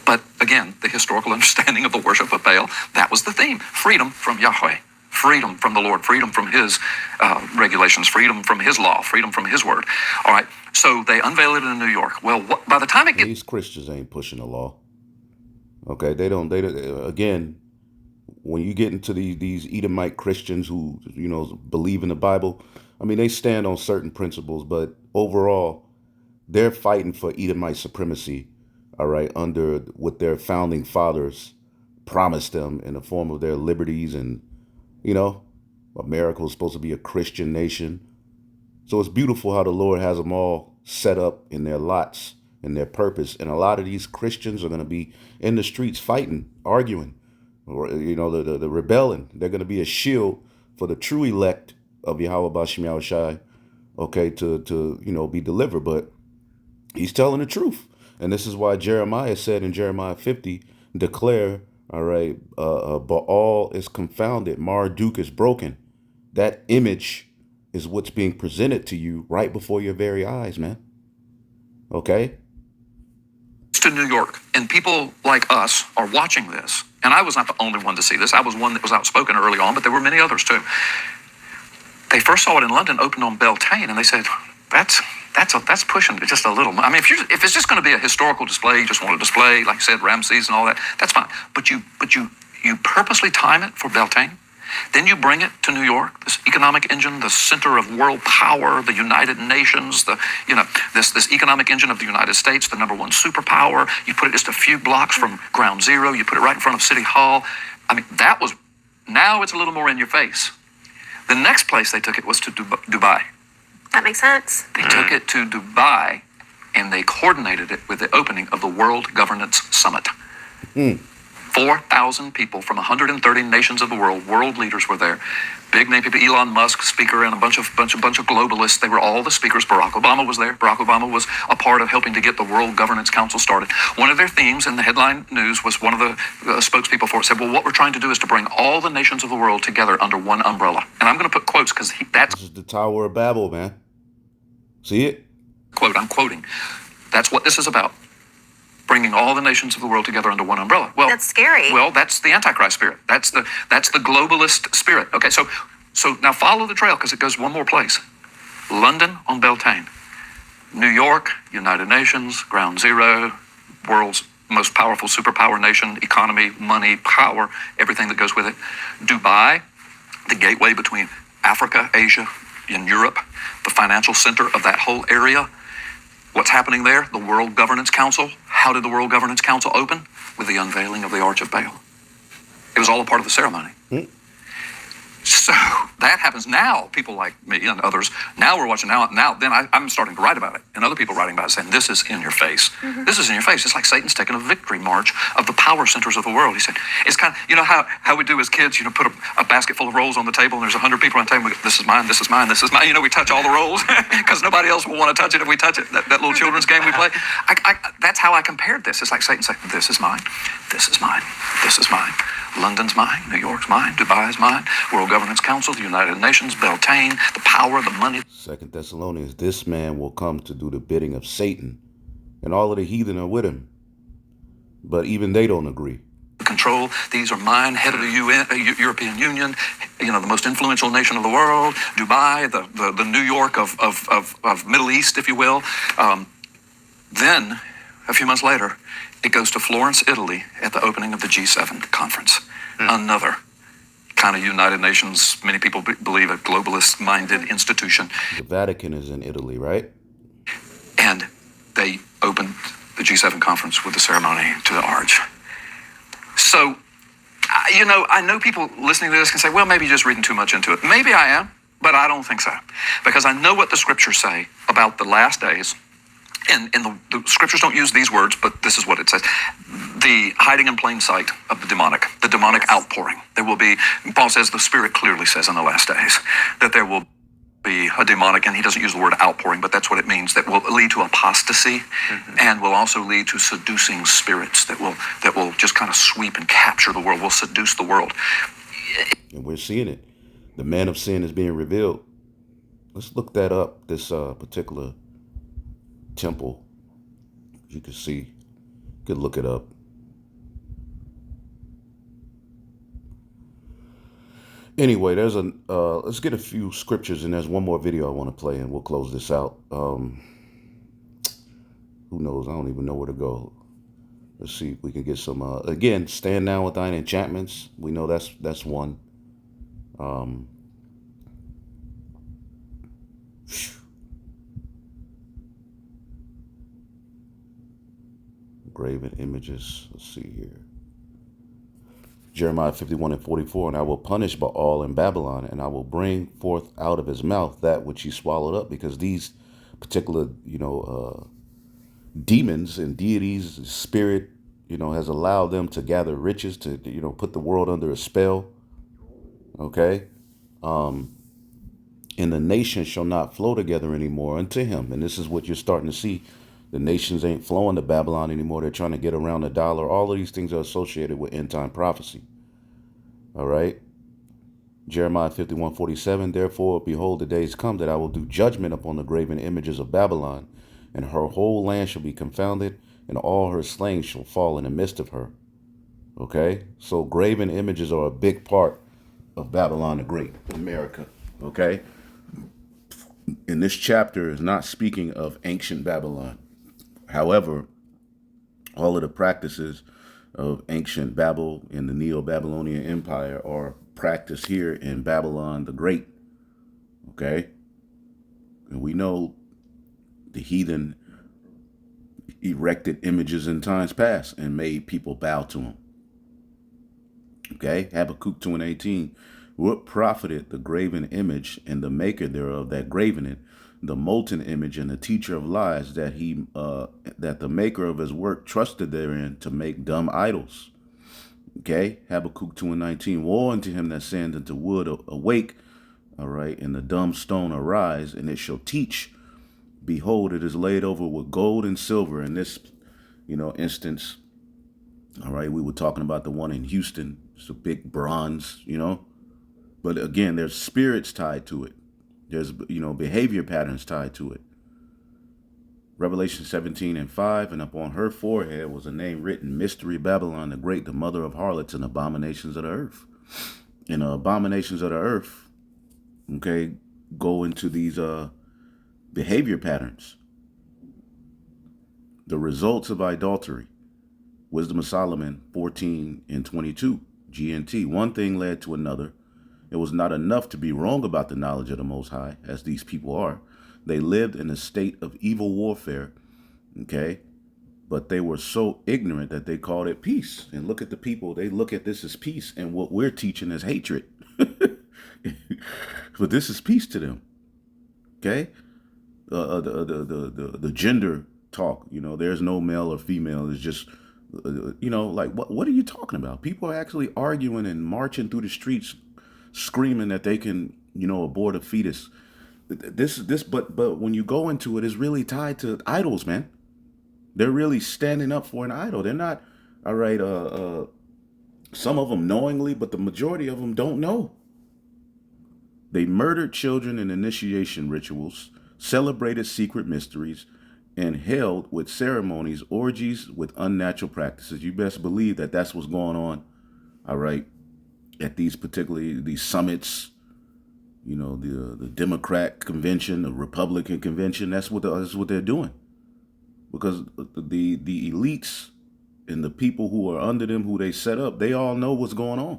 But again, the historical understanding of the worship of Baal, that was the theme. Freedom from Yahweh, freedom from the Lord, freedom from his regulations, freedom from his law, freedom from his word. All right, so they unveil it in New York. Well, by the time it gets... These Christians ain't pushing the law. Okay, they don't, again, when you get into these Edomite Christians who, believe in the Bible, I mean, they stand on certain principles, but overall, they're fighting for Edomite supremacy, all right, under what their founding fathers promised them in the form of their liberties. And, America was supposed to be a Christian nation. So it's beautiful how the Lord has them all set up in their lots and their purpose. And a lot of these Christians are going to be in the streets fighting, arguing, or, the rebelling. They're going to be a shield for the true elect of Yahweh Bashim Yahushai, okay, to be delivered. But he's telling the truth. And this is why Jeremiah said in Jeremiah 50, declare, all right, Baal is confounded, Marduk is broken. That image is what's being presented to you right before your very eyes, man. Okay? To New York, and people like us are watching this, and I was not the only one to see this. I was one that was outspoken early on, but there were many others too. They first saw it in London, opened on Beltane, and they said, that's pushing it just a little. I mean, if it's just going to be a historical display, you just want to display, like you said, Ramesses and all that, that's fine. But you purposely time it for Beltane. Then you bring it to New York, this economic engine, the center of world power, the United Nations, this economic engine of the United States, the number one superpower. You put it just a few blocks from Ground Zero. You put it right in front of City Hall. I mean, now it's a little more in your face. The next place they took it was to Dubai. That makes sense. They took it to Dubai, and they coordinated it with the opening of the World Governance Summit. 4,000 people from 130 nations of the world, world leaders were there. Big name people, Elon Musk, speaker, and a bunch of globalists. They were all the speakers. Barack Obama was there. Barack Obama was a part of helping to get the World Governance Council started. One of their themes in the headline news was one of the spokespeople for it said, well, what we're trying to do is to bring all the nations of the world together under one umbrella. And I'm going to put quotes because that's... This is the Tower of Babel, man. See it? Quote, I'm quoting. That's what this is about. Bringing all the nations of the world together under one umbrella. Well, that's scary. Well, that's the Antichrist spirit. That's the globalist spirit. Okay, so now follow the trail because it goes one more place. London on Beltane. New York, United Nations, Ground Zero, world's most powerful superpower nation, economy, money, power, everything that goes with it. Dubai, the gateway between Africa, Asia, and Europe, the financial center of that whole area. What's happening there? The World Governance Council. How did the World Governance Council open? With the unveiling of the Arch of Baal. It was all a part of the ceremony. So that happens now. People like me and others, now we're watching then I'm starting to write about it, and other people writing about it saying, this is in your face. This is in your face. It's like Satan's taking a victory march of the power centers of the world. He said, it's kind of, you know how we do as kids, put a basket full of rolls on the table, and there's 100 people on the table. This is mine, this is mine, this is mine. We touch all the rolls because nobody else will want to touch it if we touch it. That little children's game we play. That's how I compared this. It's like Satan saying, this is mine, this is mine, this is mine. London's mine, New York's mine, Dubai's mine, World Governance Council, the United Nations, Beltane, the power, the money. 2 Thessalonians, this man will come to do the bidding of Satan, and all of the heathen are with him. But even they don't agree. Control, these are mine, head of the UN, European Union, the most influential nation of the world, Dubai, the New York of Middle East, if you will. Then, a few months later, it goes to Florence, Italy, at the opening of the G7 conference. Another kind of United Nations, many people believe a globalist-minded institution. The Vatican is in Italy, right? And they opened the G7 conference with the ceremony to the Arch. So, I know people listening to this can say, well, maybe you're just reading too much into it. Maybe I am, but I don't think so. Because I know what the scriptures say about the last days. And the scriptures don't use these words, but this is what it says. The hiding in plain sight of the demonic outpouring. There will be, Paul says, the Spirit clearly says in the last days that there will be a demonic, and he doesn't use the word outpouring, but that's what it means, that will lead to apostasy and will also lead to seducing spirits that will just kind of sweep and capture the world, will seduce the world. And we're seeing it. The man of sin is being revealed. Let's look that up, this particular temple. You can see, you could look it up. Anyway, there's let's get a few scriptures, and there's one more video I want to play, and we'll close this out. Who knows? I don't even know where to go. Let's see if we can get some, again, stand down with thine enchantments. We know that's one. Graven images. Let's see here. Jeremiah 51:44, and I will punish Baal in Babylon, and I will bring forth out of his mouth that which he swallowed up, because these particular, demons and deities, spirit, has allowed them to gather riches, to, put the world under a spell. Okay. And the nations shall not flow together anymore unto him. And this is what you're starting to see. The nations ain't flowing to Babylon anymore. They're trying to get around the dollar. All of these things are associated with end time prophecy. All right. Jeremiah 51:47. Therefore, behold, the days come that I will do judgment upon the graven images of Babylon, and her whole land shall be confounded, and all her slain shall fall in the midst of her. Okay. So graven images are a big part of Babylon the Great, America. Okay. And this chapter is not speaking of ancient Babylon. However, all of the practices of ancient Babel and the Neo-Babylonian Empire are practiced here in Babylon the Great. Okay? And we know the heathen erected images in times past and made people bow to them. Okay? Habakkuk 2:18. What profited the graven image and the maker thereof that graven it, the molten image and the teacher of lies, that that the maker of his work trusted therein to make dumb idols. Okay, Habakkuk 2:19. Woe unto him that saith unto wood, awake, all right, and the dumb stone arise, and it shall teach. Behold, it is laid over with gold and silver. In this, instance, all right, we were talking about the one in Houston. It's a big bronze, But again, there's spirits tied to it. There's, behavior patterns tied to it. Revelation 17:5, and upon her forehead was a name written, Mystery Babylon the Great, the mother of harlots and abominations of the earth. And the abominations of the earth, okay, go into these behavior patterns. The results of idolatry. Wisdom of Solomon 14:22, GNT. One thing led to another. It was not enough to be wrong about the knowledge of the Most High, as these people are. They lived in a state of evil warfare, okay? But they were so ignorant that they called it peace. And look at the people. They look at this as peace, and what we're teaching is hatred. But this is peace to them. Okay, the gender talk. There's no male or female. It's just like what are you talking about? People are actually arguing and marching through the streets, screaming that they can abort a fetus. But when you go into it, it's really tied to idols, man. They're really standing up for an idol. They're not all right. Some of them knowingly, but the majority of them don't know. They murdered children in initiation rituals, celebrated secret mysteries, and held with ceremonies orgies with unnatural practices. You best believe that that's what's going on, all right, at these summits, the Democrat convention, the Republican convention. That's what they're doing, because the elites and the people who are under them, who they set up, they all know what's going on.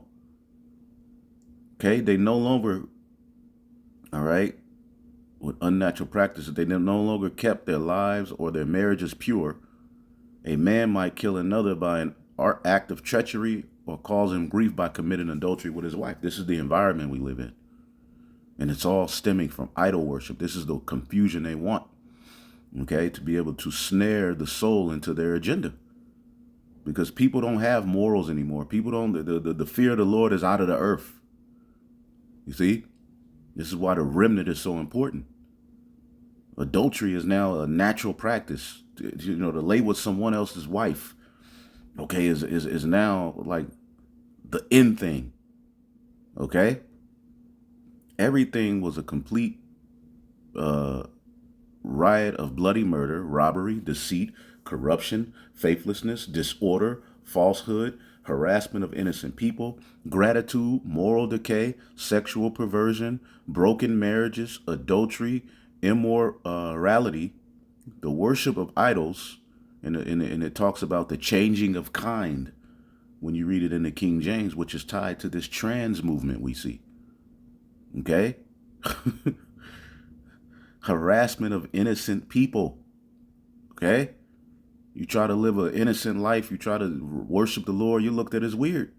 Okay, they no longer, all right, with unnatural practices, they no longer kept their lives or their marriages pure. A man might kill another by an act of treachery or cause him grief by committing adultery with his wife. This is the environment we live in. And it's all stemming from idol worship. This is the confusion they want, okay, to be able to snare the soul into their agenda. Because people don't have morals anymore. People don't, the fear of the Lord is out of the earth. You see? This is why the remnant is so important. Adultery is now a natural practice. To lay with someone else's wife, okay, is now like the in thing. Okay? Everything was a complete riot of bloody murder, robbery, deceit, corruption, faithlessness, disorder, falsehood, harassment of innocent people, gratitude, moral decay, sexual perversion, broken marriages, adultery, immorality, the worship of idols, and it talks about the changing of kind when you read it in the King James, which is tied to this trans movement we see. Okay? Harassment of innocent people. Okay? You try to live an innocent life, you try to worship the Lord, you're looked at as weird.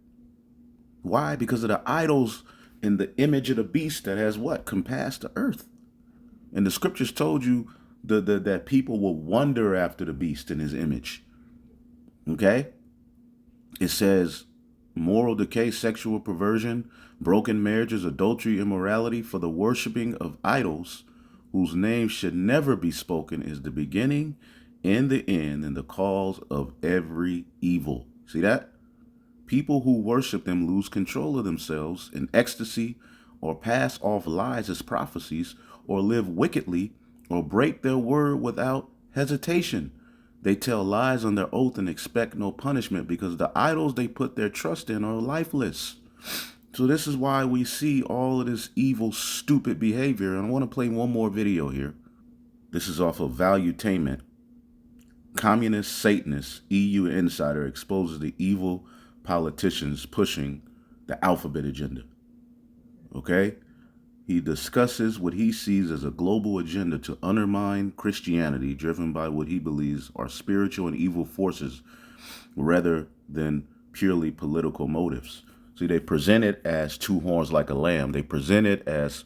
Why? Because of the idols in the image of the beast that has what? Compassed the earth. And the scriptures told you that people will wonder after the beast in his image. Okay? It says moral decay, sexual perversion, broken marriages, adultery, immorality, for the worshiping of idols whose name should never be spoken is the beginning and the end and the cause of every evil. See that? People who worship them lose control of themselves in ecstasy, or pass off lies as prophecies, or live wickedly, or break their word without hesitation. They tell lies on their oath and expect no punishment because the idols they put their trust in are lifeless. So this is why we see all of this evil, stupid behavior. And I want to play one more video here. This is off of Valuetainment. Communist Satanist EU insider exposes the evil politicians pushing the alphabet agenda. Okay? He discusses what he sees as a global agenda to undermine Christianity, driven by what he believes are spiritual and evil forces rather than purely political motives. See, they present it as two horns like a lamb. They present it as,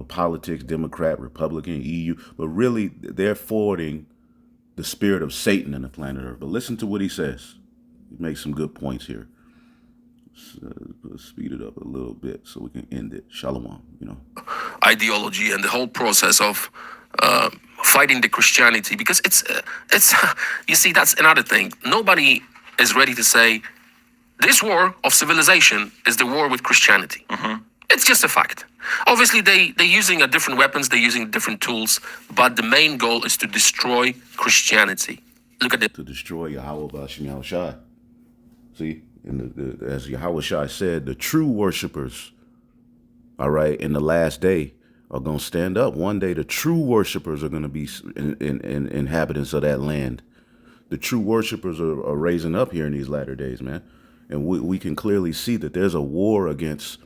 politics, Democrat, Republican, EU, but really they're forwarding the spirit of Satan in the planet Earth. But listen to what he says. He makes some good points here. Let's speed it up a little bit so we can end it. Shalom, Ideology and the whole process of fighting the Christianity, because it's you see, that's another thing. Nobody is ready to say this war of civilization is the war with Christianity. Mm-hmm. It's just a fact. Obviously, they're using different weapons, they're using different tools, but the main goal is to destroy Christianity. Look at it. To destroy Yahweh B'Shem Yahushai. See, and as Yahweh Shai said, the true worshipers, all right, in the last day are going to stand up. One day, the true worshipers are going to be inhabitants of that land. The true worshipers are raising up here in these latter days, man. And we can clearly see that there's a war against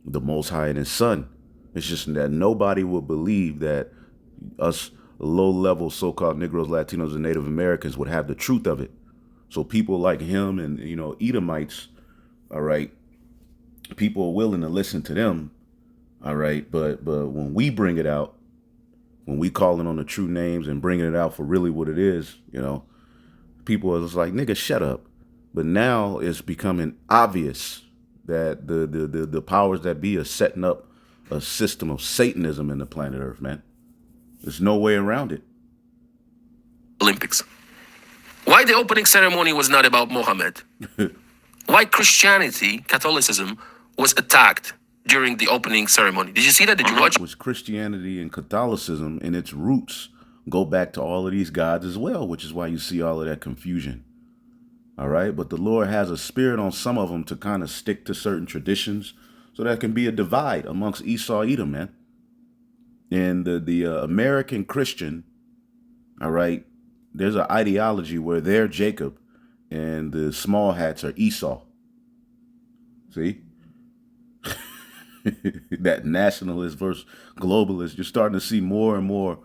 the Most High and his Son. It's just that nobody will believe that us low-level so-called Negroes, Latinos, and Native Americans would have the truth of it. So people like him and, Edomites, all right, people are willing to listen to them All right. But when we bring it out, when we calling on the true names and bringing it out for really what it is, people are just like, nigga, shut up. But now it's becoming obvious that the powers that be are setting up a system of Satanism in the planet Earth, man. There's no way around it. Olympics. Why the opening ceremony was not about Mohammed? Why Christianity, Catholicism, was attacked during the opening ceremony? Did you see that? Did you watch? Which Christianity and Catholicism and its roots go back to all of these gods as well, which is why you see all of that confusion. All right. But the Lord has a spirit on some of them to kind of stick to certain traditions so that can be a divide amongst Esau, Edom, man. And the American Christian, all right, there's an ideology where they're Jacob and the small hats are Esau. See? That nationalist versus globalist, you're starting to see more and more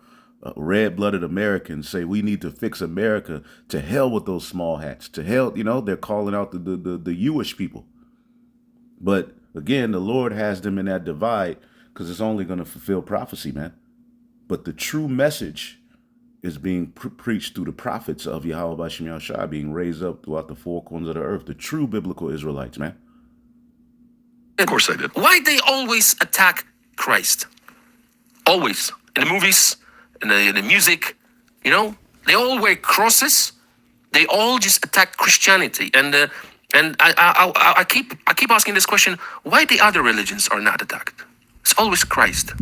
red-blooded Americans say we need to fix America. To hell with those small hats. To hell, they're calling out the Jewish people. But again, the Lord has them in that divide because it's only going to fulfill prophecy, man. But the true message is being preached through the prophets of Yahweh B'Shem Yahushua, being raised up throughout the four corners of the earth. The true biblical Israelites, man. Of course they did. Why they always attack Christ? Always. In the movies, in the music, they all wear crosses. They all just attack Christianity. And I keep asking this question: why the other religions are not attacked? It's always Christ.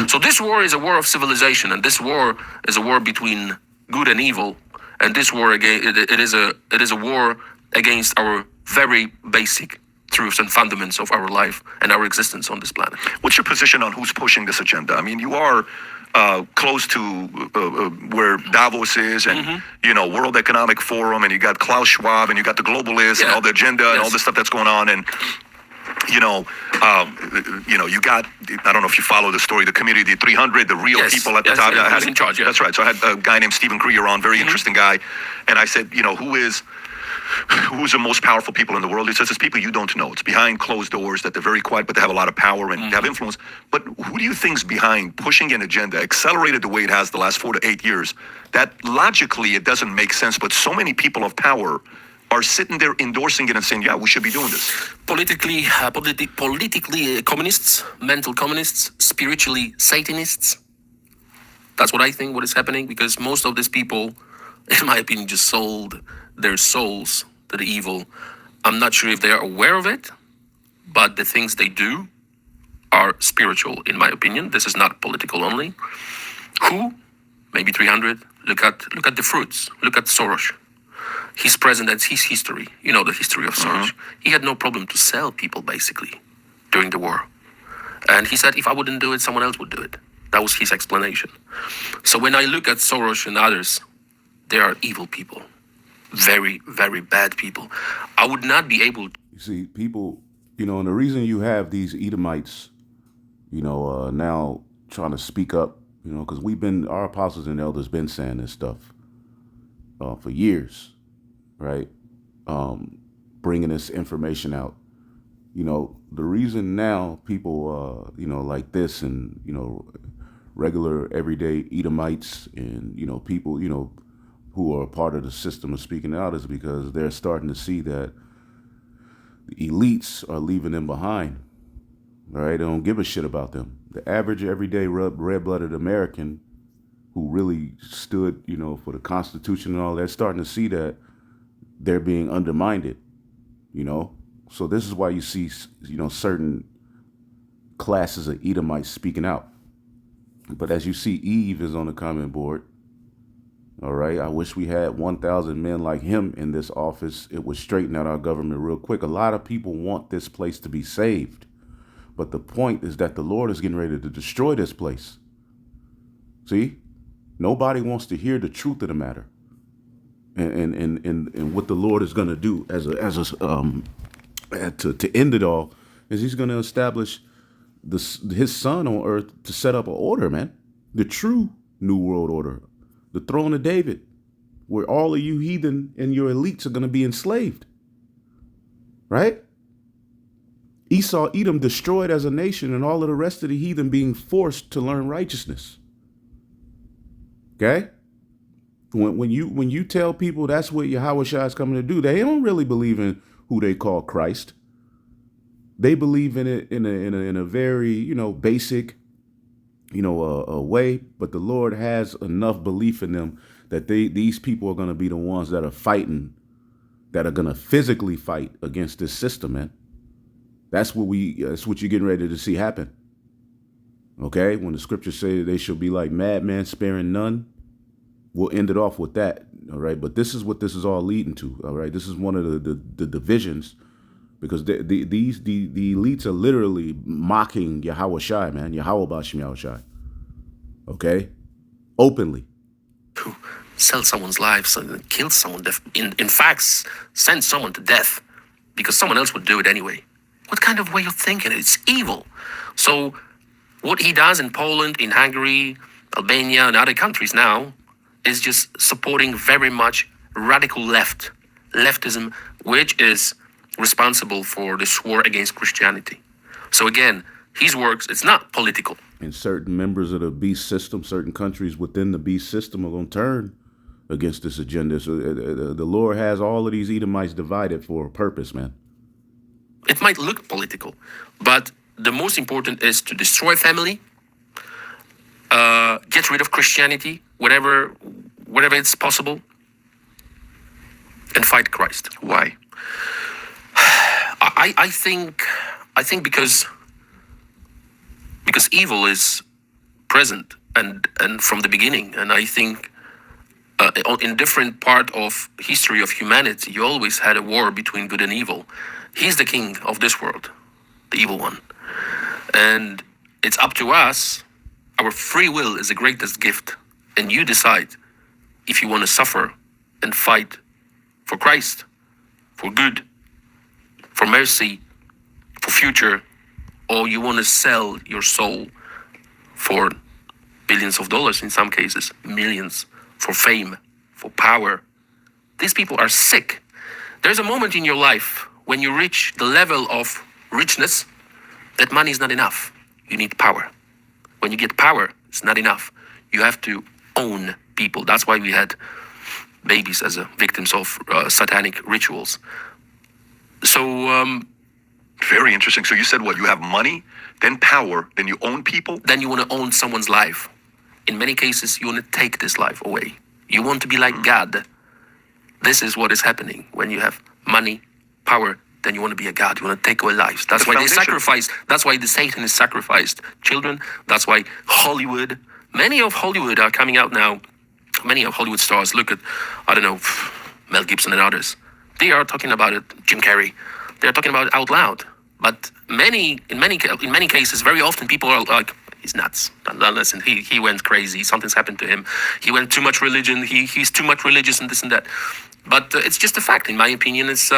So this war is a war of civilization, and this war is a war between good and evil. And this war it is a war against our very basic truths and fundamentals of our life and our existence on this planet. What's your position on who's pushing this agenda? I mean, you are close to where Davos is, and World Economic Forum, and you got Klaus Schwab, and you got the globalists, and all the agenda, and all this stuff that's going on, and you got, I don't know if you follow the story, the Community 300, the real people at the top. Who's in charge? Yeah. That's right. So I had a guy named Stephen Greer on, very interesting guy, and I said, who's the most powerful people in the world? He says it's people you don't know. It's behind closed doors, that they're very quiet, but they have a lot of power and have influence. But who do you think's behind pushing an agenda, accelerated the way it has the last 4 to 8 years, that logically it doesn't make sense, but so many people of power are sitting there endorsing it and saying, yeah, we should be doing this? Politically communists, mental communists, spiritually Satanists. That's what I think what is happening, because most of these people, in my opinion, just sold their souls to the evil. I'm not sure if they are aware of it, but the things they do are spiritual, in my opinion. This is not political only. Who? Maybe 300. Look at the fruits. Look at Soros. His president, his history. You know the history of Soros. He had no problem to sell people, basically, during the war. And he said, if I wouldn't do it, someone else would do it. That was his explanation. So when I look at Soros and others, they are evil people. Very, very bad people. I would not be able to. You see, people, and the reason you have these Edomites, now trying to speak up, because our apostles and elders been saying this stuff for years, right? Bringing this information out. The reason now people, like this and, regular everyday Edomites and, people, who are a part of the system of speaking out is because they're starting to see that the elites are leaving them behind. All right, they don't give a shit about them. The average everyday red-blooded American who really stood, for the Constitution and all that, starting to see that they're being undermined, So this is why you see, certain classes of Edomites speaking out. But as you see, Eve is on the comment board. All right. I wish we had 1,000 men like him in this office. It would straighten out our government real quick. A lot of people want this place to be saved. But the point is that the Lord is getting ready to destroy this place. See, nobody wants to hear the truth of the matter and what the Lord is going to do to end it all is he's going to establish his son on earth to set up an order, man. The true new world order. The throne of David, where all of you heathen and your elites are going to be enslaved. Right? Esau, Edom destroyed as a nation, and all of the rest of the heathen being forced to learn righteousness. Okay? When you tell people that's what Yahweh Shai is coming to do, they don't really believe in who they call Christ. They believe in it in a very, basic, a way. But the Lord has enough belief in them that these people are going to be the ones that are fighting, that are going to physically fight against this system, man. That's what you're getting ready to see happen. Okay? When the scriptures say they shall be like madmen, sparing none, we'll end it off with that. All right? But this is what this is all leading to. All right? This is one of the divisions, because the elites are literally mocking Yahweh Shai, man. Yahweh Bashim Yahweh Shai. Okay? Openly. Sell someone's life, kill someone, in fact, send someone to death because someone else would do it anyway. What kind of way of thinking? It's evil. So what he does in Poland, in Hungary, Albania, and other countries now is just supporting very much radical leftism, which is responsible for this war against Christianity. So again, his works, it's not political. And certain members of the beast system, certain countries within the beast system are going to turn against this agenda. So the Lord has all of these Edomites divided for a purpose, man. It might look political, but the most important is to destroy family, get rid of Christianity, wherever it's possible, and fight Christ. Why? I think because evil is present and from the beginning, and I think in different part of history of humanity, you always had a war between good and evil. He's the king of this world, the evil one. And it's up to us. Our free will is the greatest gift. And you decide if you want to suffer and fight for Christ, for good, for mercy, for future, or you want to sell your soul for billions of dollars, in some cases, millions, for fame, for power. These people are sick. There's a moment in your life when you reach the level of richness that money is not enough. You need power. When you get power, it's not enough. You have to own people. That's why we had babies as victims of satanic rituals. So, Very interesting. So you said what? You have money, then power, then you own people? then you want to own someone's life. In many cases, you want to take this life away. You want to be like God. This is what is happening when you have money, power, then you want to be a god. You want to take away lives. That's why they sacrifice. That's why the Satan is sacrificed children. That's why Hollywood, many of Hollywood are coming out now. Many of Hollywood stars. Look at, I don't know, Mel Gibson and others. They are talking about it. Jim Carrey. They are talking about it out loud. But in many cases, very often people are like, he's nuts. Listen, he went crazy. Something's happened to him. He went too much religion. He's too much religious and this and that. But it's just a fact, in my opinion. It's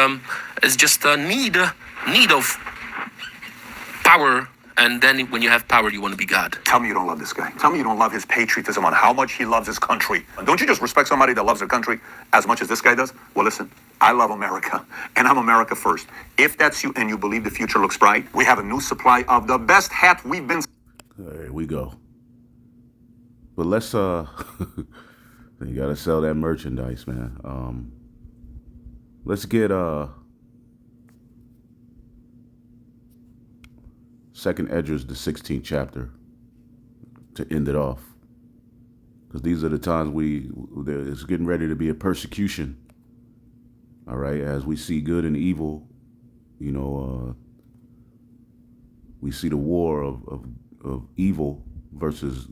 just a need of power. And then when you have power, you want to be God. Tell me you don't love this guy. Tell me you don't love his patriotism on how much he loves his country. Don't you just respect somebody that loves their country as much as this guy does? Well, listen, I love America, and I'm America first. If that's you and you believe the future looks bright, we have a new supply of the best hat we've been... There we go. But let's, you got to sell that merchandise, man. Let's get, 2nd Esdras, the 16th chapter, to end it off. Because these are the times it's getting ready to be a persecution. All right, as we see good and evil, we see the war of evil versus,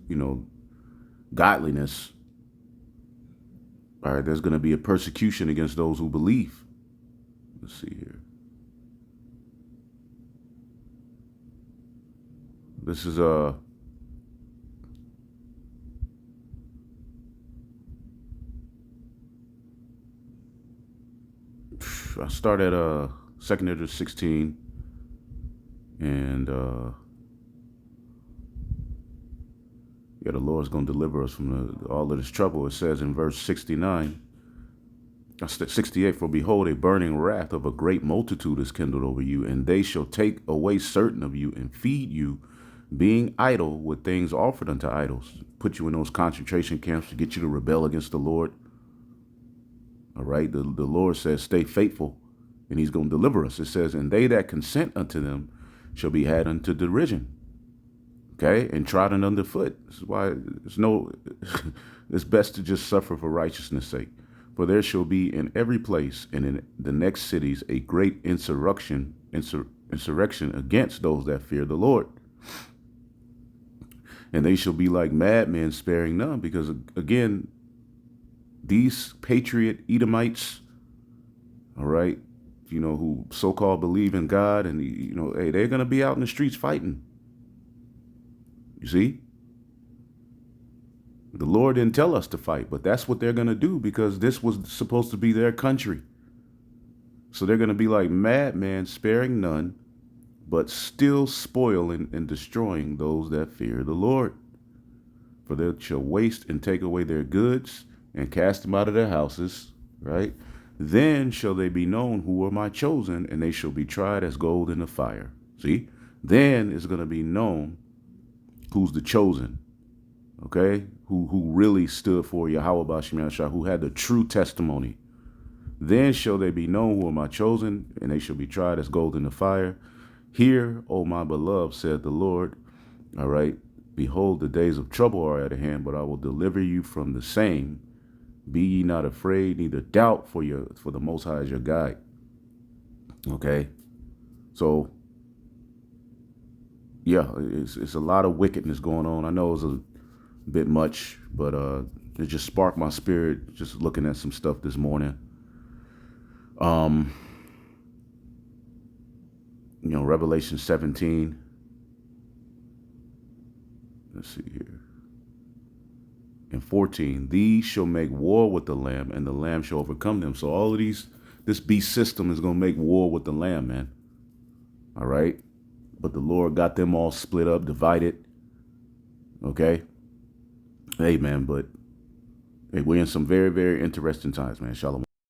godliness. All right, there's going to be a persecution against those who believe. Let's see here. This is I start at 2nd Esdras 16, and the Lord's going to deliver us from all of this trouble. It says in verse 69, 68, for behold, a burning wrath of a great multitude is kindled over you, and they shall take away certain of you and feed you, being idle with things offered unto idols. Put you in those concentration camps to get you to rebel against the Lord. All right. The Lord says, stay faithful, and he's going to deliver us. It says, and they that consent unto them shall be had unto derision. Okay. And trodden underfoot. This is why it's best to just suffer for righteousness' sake. For there shall be in every place and in the next cities a great insurrection against those that fear the Lord. And they shall be like madmen, sparing none, because again, these patriot Edomites, all right, who so-called believe in God, and hey, they're gonna be out in the streets fighting. You see, the Lord didn't tell us to fight, but that's what they're gonna do, because this was supposed to be their country. So they're gonna be like madmen, sparing none, but still spoiling and destroying those that fear the Lord. For they shall waste and take away their goods and cast them out of their houses, right? Then shall they be known who are my chosen, and they shall be tried as gold in the fire. See? Then is going to be known who's the chosen, okay? Who really stood for Yahweh Bashim Yahshua, who had the true testimony. Then shall they be known who are my chosen, and they shall be tried as gold in the fire. Hear, O my beloved, said the Lord, all right? Behold, the days of trouble are at hand, but I will deliver you from the same. Be ye not afraid, neither doubt, for the Most High is your guide. Okay, so yeah, it's a lot of wickedness going on. I know it's a bit much, but it just sparked my spirit just looking at some stuff this morning. Revelation 17. Let's see here. And 14, these shall make war with the Lamb, and the Lamb shall overcome them. So all of this beast system is going to make war with the Lamb, man. All right. But the Lord got them all split up, divided. Okay. Hey, man, but hey, we're in some very, very interesting times, man. Shalom.